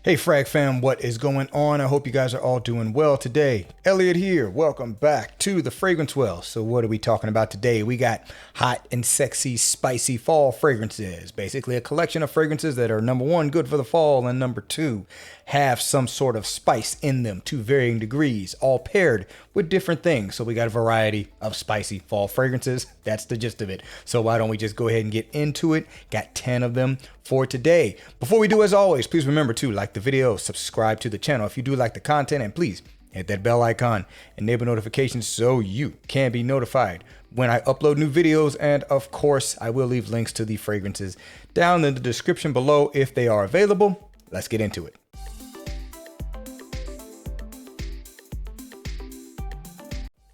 Hey Frag fam, what is going on? I hope you guys are all doing well today. Elliot here. Welcome back to the Fragrance Well. So what are we talking about today? We got hot and sexy, spicy fall fragrances. Basically a collection of fragrances that are number one, good for the fall, and number two, have some sort of spice in them to varying degrees, all paired with different things. So we got a variety of spicy fall fragrances. That's the gist of it. So why don't we just go ahead and get into it? Got 10 of them for today. Before we do, as always, please remember to like the video, subscribe to the channel if you do like the content, and please hit that bell icon, enable notifications so you can be notified when I upload new videos. And of course, I will leave links to the fragrances down in the description below if they are available. Let's get into it.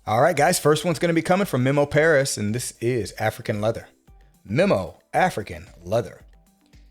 All right, guys, first one's going to be coming from Memo Paris, and this is African Leather. Memo African Leather.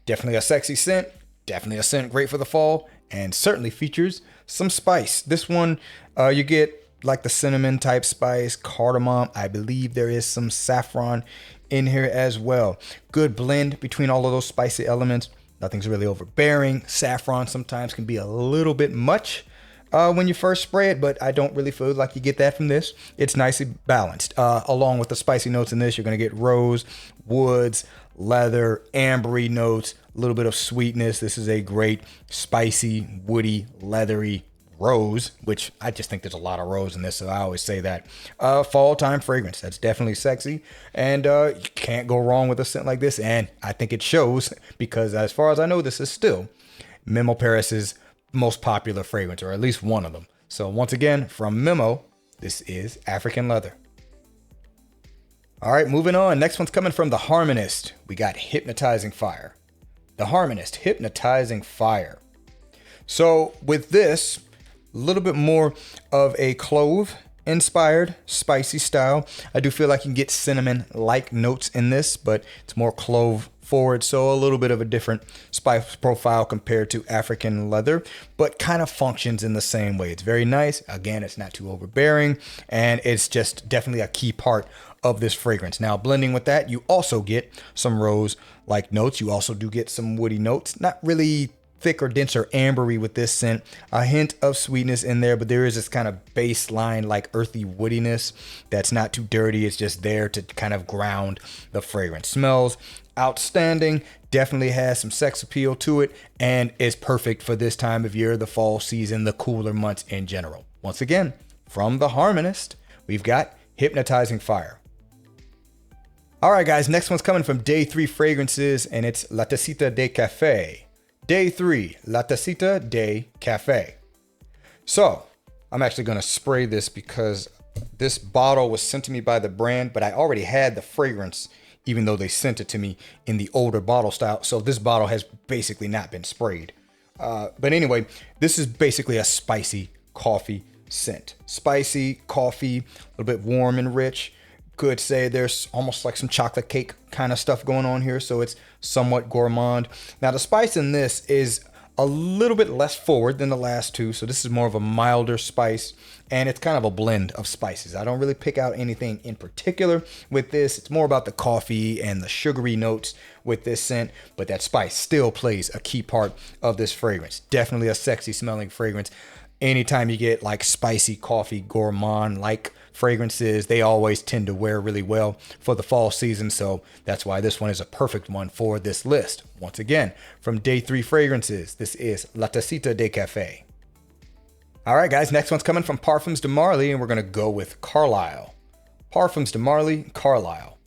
Definitely a sexy scent, definitely a scent great for the fall, and certainly features some spice. This one, you get like the cinnamon type spice, cardamom. I believe there is some saffron in here as well. Good blend between all of those spicy elements. Nothing's really overbearing. Saffron sometimes can be a little bit much when you first spray it, but I don't really feel like you get that from this. It's nicely balanced. Along with the spicy notes in this, you're going to get rose, woods, leather, ambery notes, a little bit of sweetness. This is a great spicy, woody, leathery rose, which I just think there's a lot of rose in this, so I always say that. Fall time fragrance. That's definitely sexy, and you can't go wrong with a scent like this, and I think it shows because as far as I know, this is still Memo Paris's most popular fragrance, or at least one of them. So once again, from Memo, this is African Leather. All right, moving on. Next one's coming from The Harmonist. We got Hypnotizing Fire. The Harmonist, Hypnotizing Fire. So with this, a little bit more of a clove inspired spicy style. I do feel like you can get cinnamon like notes in this, but it's more clove forward, so a little bit of a different spice profile compared to African Leather, but kind of functions in the same way. It's very nice. Again, it's not too overbearing, and it's just definitely a key part of this fragrance. Now, blending with that, you also get some rose like notes. You also do get some woody notes, not really thick or dense or ambery with this scent. A hint of sweetness in there, but there is this kind of baseline like earthy woodiness that's not too dirty. It's just there to kind of ground the fragrance. Smells outstanding, definitely has some sex appeal to it, and is perfect for this time of year, the fall season, the cooler months in general. Once again, from The Harmonist, we've got Hypnotizing Fire. All right, guys, next one's coming from Day 3 Fragrances, and it's La Tacita De Cafe. Day 3, La Tacita De Cafe. So, I'm actually going to spray this because this bottle was sent to me by the brand, but I already had the fragrance, even though they sent it to me in the older bottle style. So this bottle has basically not been sprayed. But anyway, this is basically a spicy coffee scent. Spicy coffee, a little bit warm and rich. Could say there's almost like some chocolate cake kind of stuff going on here, so it's somewhat gourmand. Now the spice in this is a little bit less forward than the last two, so this is more of a milder spice, and it's kind of a blend of spices. I don't really pick out anything in particular with this. It's more about the coffee and the sugary notes with this scent, but that spice still plays a key part of this fragrance. Definitely a sexy smelling fragrance. Anytime you get like spicy coffee, gourmand like fragrances, they always tend to wear really well for the fall season. So that's why this one is a perfect one for this list. Once again, from Day 3 Fragrances, this is La Tacita De Cafe. All right, guys, next one's coming from Parfums de Marly, and we're going to go with Carlisle. Parfums de Marly, Carlisle.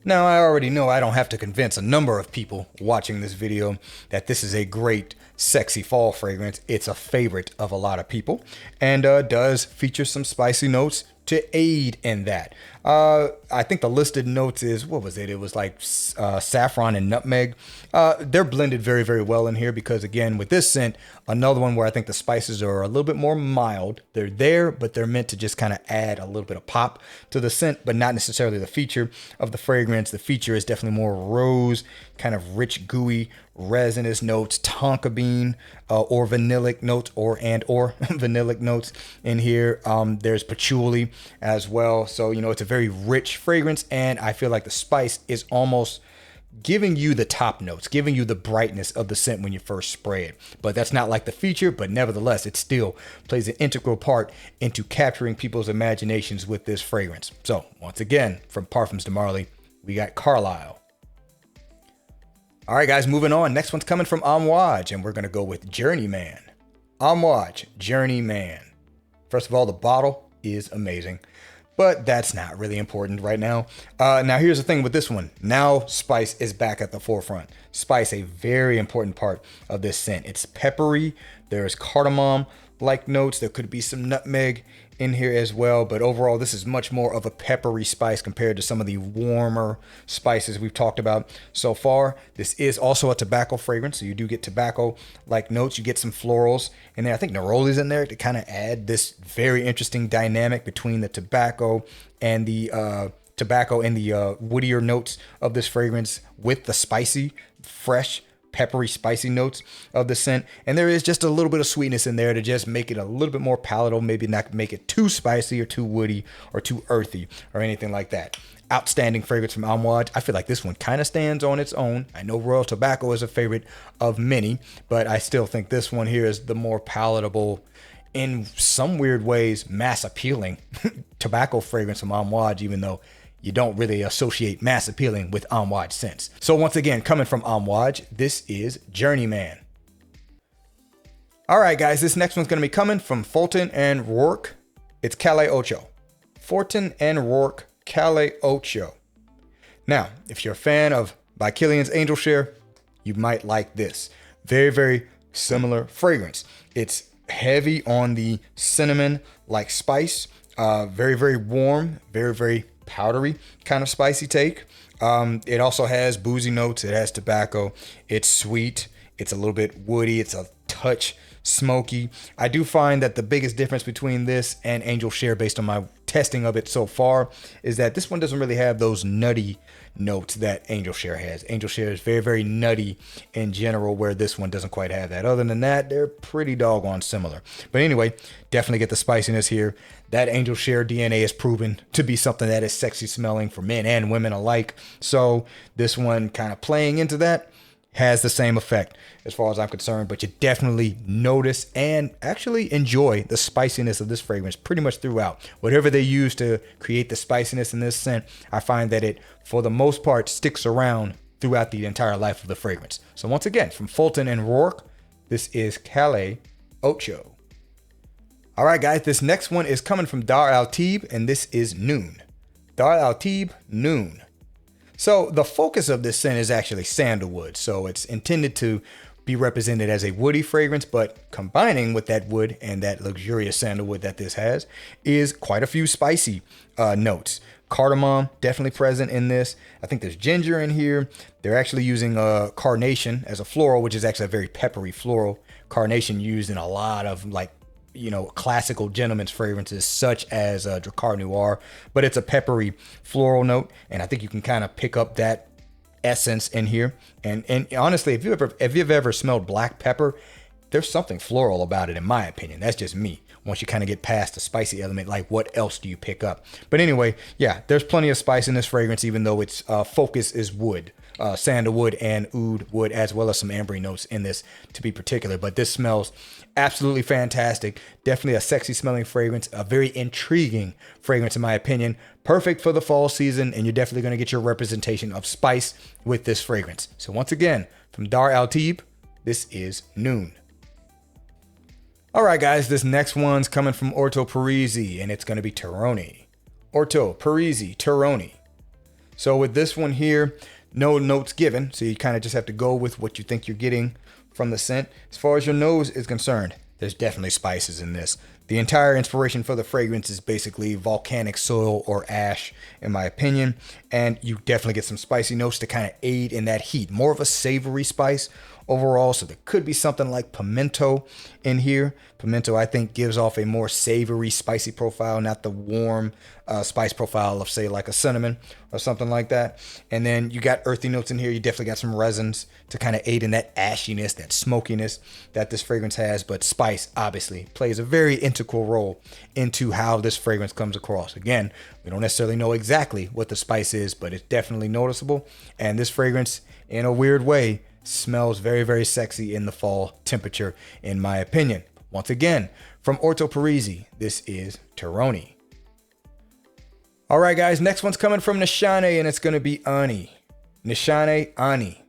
Now, I already know I don't have to convince a number of people watching this video that this is a great, sexy fall fragrance. It's a favorite of a lot of people, and does feature some spicy notes to aid in that. I think the listed notes is, what was it? It was like saffron and nutmeg. They're blended very, very well in here because, again, with this scent, another one where I think the spices are a little bit more mild. They're there, but they're meant to just kind of add a little bit of pop to the scent, but not necessarily the feature of the fragrance. The feature is definitely more rose, kind of rich, gooey, resinous notes, tonka bean, or vanillic notes, or vanillic notes in here. There's patchouli as well. So, you know, it's a very rich fragrance, and I feel like the spice is almost giving you the top notes, giving you the brightness of the scent when you first spray it. But that's not like the feature, but nevertheless, it still plays an integral part into capturing people's imaginations with this fragrance. So once again, from Parfums de Marly, we got Carlisle. All right, guys, moving on. Next one's coming from Amouage, and we're going to go with Journeyman. Amouage, Journeyman. First of all, the bottle is amazing, but that's not really important right now. Now, here's the thing with this one. Now, spice is back at the forefront. Spice, a very important part of this scent. It's peppery. There's cardamom-like notes. There could be some nutmeg in here as well, but overall, this is much more of a peppery spice compared to some of the warmer spices we've talked about so far. This is also a tobacco fragrance, so you do get tobacco-like notes. You get some florals in there. I think neroli's in there to kind of add this very interesting dynamic between the tobacco and the woodier notes of this fragrance with the spicy, fresh, peppery, spicy notes of the scent. And there is just a little bit of sweetness in there to just make it a little bit more palatable, maybe not make it too spicy or too woody or too earthy or anything like that. Outstanding fragrance from Amouage. I feel like this one kind of stands on its own. I know Royal Tobacco is a favorite of many, but I still think this one here is the more palatable, in some weird ways, mass appealing tobacco fragrance from Amouage, even though you don't really associate mass appealing with Amouage scents. So once again, coming from Amouage, this is Journeyman. All right, guys, this next one's gonna be coming from Fulton and Rourke. It's Calle Ocho. Fulton and Rourke, Calle Ocho. Now, if you're a fan of By Kilian's Angel Share, you might like this. Very, very similar fragrance. It's heavy on the cinnamon-like spice. Very, very warm, very, very powdery kind of spicy take. It also has boozy notes. It has tobacco. It's sweet. It's a little bit woody. It's a touch smoky. I do find that the biggest difference between this and Angel Share, based on my testing of it so far, is that this one doesn't really have those nutty notes that Angel Share has. Angel Share is very, very nutty in general, where this one doesn't quite have that. Other than that, they're pretty doggone similar. But anyway, definitely get the spiciness here. That Angel Share DNA is proven to be something that is sexy smelling for men and women alike. So this one kind of playing into that has the same effect as far as I'm concerned, but you definitely notice and actually enjoy the spiciness of this fragrance pretty much throughout. Whatever they use to create the spiciness in this scent, I find that it, for the most part, sticks around throughout the entire life of the fragrance. So once again, from Fulton and Rourke, this is Calle Ocho. All right, guys, this next one is coming from Dar Al Tib, and this is Noon. Dar Al Tib, Noon. So the focus of this scent is actually sandalwood. So it's intended to be represented as a woody fragrance, but combining with that wood and that luxurious sandalwood that this has is quite a few spicy notes. Cardamom definitely present in this. I think there's ginger in here. They're actually using carnation as a floral, which is actually a very peppery floral. Carnation used in a lot of classical gentleman's fragrances such as Drakkar Noir, but it's a peppery floral note, and I think you can kind of pick up that essence in here. And honestly, if you've ever smelled black pepper, there's something floral about it, in my opinion. That's just me. Once you kind of get past the spicy element, like what else do you pick up? But anyway, yeah, there's plenty of spice in this fragrance, even though its focus is wood. Sandalwood and oud wood, as well as some ambery notes in this to be particular. But this smells absolutely fantastic. Definitely a sexy smelling fragrance, a very intriguing fragrance in my opinion. Perfect for the fall season, and you're definitely going to get your representation of spice with this fragrance. So once again, from Dar Al Tib, this is Noon. All right, guys, this next one's coming from Orto Parisi, and it's going to be Terroni. Orto Parisi, Terroni. So with this one here, no notes given, so you kind of just have to go with what you think you're getting from the scent. As far as your nose is concerned, there's definitely spices in this. The entire inspiration for the fragrance is basically volcanic soil or ash, in my opinion, and you definitely get some spicy notes to kind of aid in that heat. More of a savory spice overall. So there could be something like pimento in here. Pimento, I think, gives off a more savory, spicy profile, not the warm spice profile of, say, like a cinnamon or something like that. And then you got earthy notes in here. You definitely got some resins to kind of aid in that ashiness, that smokiness that this fragrance has. But spice, obviously, plays a very integral role into how this fragrance comes across. Again, we don't necessarily know exactly what the spice is, but it's definitely noticeable. And this fragrance, in a weird way, smells very, very sexy in the fall temperature, in my opinion. Once again, from Orto Parisi, this is Terroni. All right, guys, next one's coming from Nishane, and it's going to be Ani. Nishane Ani.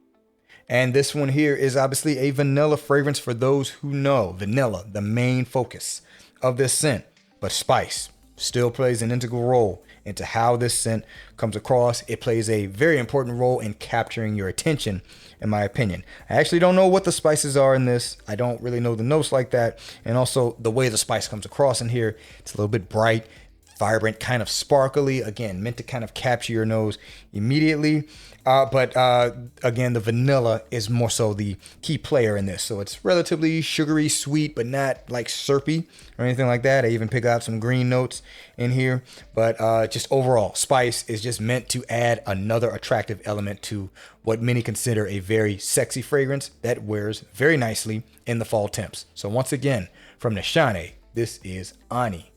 And this one here is obviously a vanilla fragrance for those who know. Vanilla, the main focus of this scent. But spice still plays an integral role into how this scent comes across. It plays a very important role in capturing your attention, in my opinion. I actually don't know what the spices are in this. I don't really know the notes like that. And also the way the spice comes across in here, it's a little bit bright, vibrant, kind of sparkly. Again, meant to kind of capture your nose immediately. But again, the vanilla is more so the key player in this. So it's relatively sugary, sweet, but not like syrupy or anything like that. I even pick out some green notes in here. But just overall, spice is just meant to add another attractive element to what many consider a very sexy fragrance that wears very nicely in the fall temps. So once again, from Nishane, this is Ani.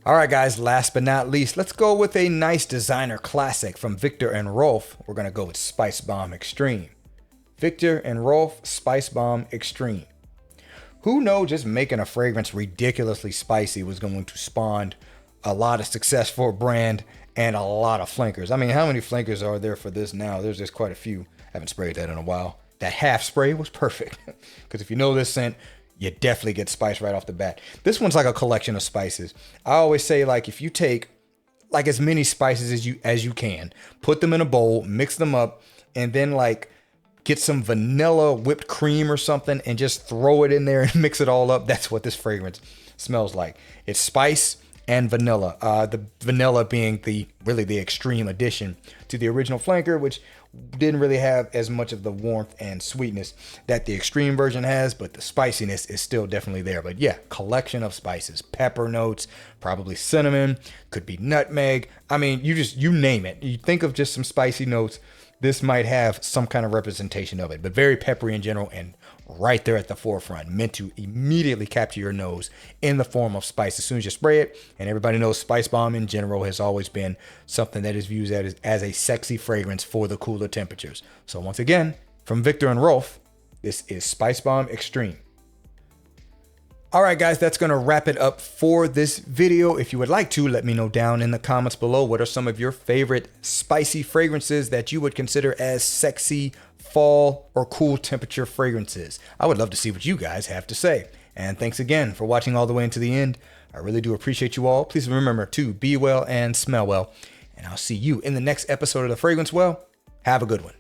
All right, guys, last but not least, let's go with a nice designer classic from Victor and Rolf. We're going to go with Spicebomb Extreme. Victor and Rolf Spicebomb Extreme. Who knew just making a fragrance ridiculously spicy was going to spawn a lot of success for a brand and a lot of flankers? I mean, how many flankers are there for this now? There's just quite a few. I haven't sprayed that in a while. That half spray was perfect because if you know this scent, you definitely get spice right off the bat. This one's like a collection of spices. I always say, like, if you take like as many spices as you can, put them in a bowl, mix them up, and then like get some vanilla whipped cream or something and just throw it in there and mix it all up. That's what this fragrance smells like. It's spice and vanilla. The vanilla being really the extreme addition to the original flanker, which didn't really have as much of the warmth and sweetness that the extreme version has, but the spiciness is still definitely there. But yeah, collection of spices, pepper notes, probably cinnamon, could be nutmeg. I mean, you name it. You think of just some spicy notes, this might have some kind of representation of it, but very peppery in general and right there at the forefront, meant to immediately capture your nose in the form of spice as soon as you spray it. And everybody knows Spice Bomb in general has always been something that is viewed as a sexy fragrance for the cooler temperatures. So once again, from Victor and Rolf, this is Spice Bomb Extreme. All right, guys, that's going to wrap it up for this video. If you would like to, let me know down in the comments below what are some of your favorite spicy fragrances that you would consider as sexy fall or cool temperature fragrances. I would love to see what you guys have to say. And thanks again for watching all the way into the end. I really do appreciate you all. Please remember to be well and smell well. And I'll see you in the next episode of The Fragrance Well. Have a good one.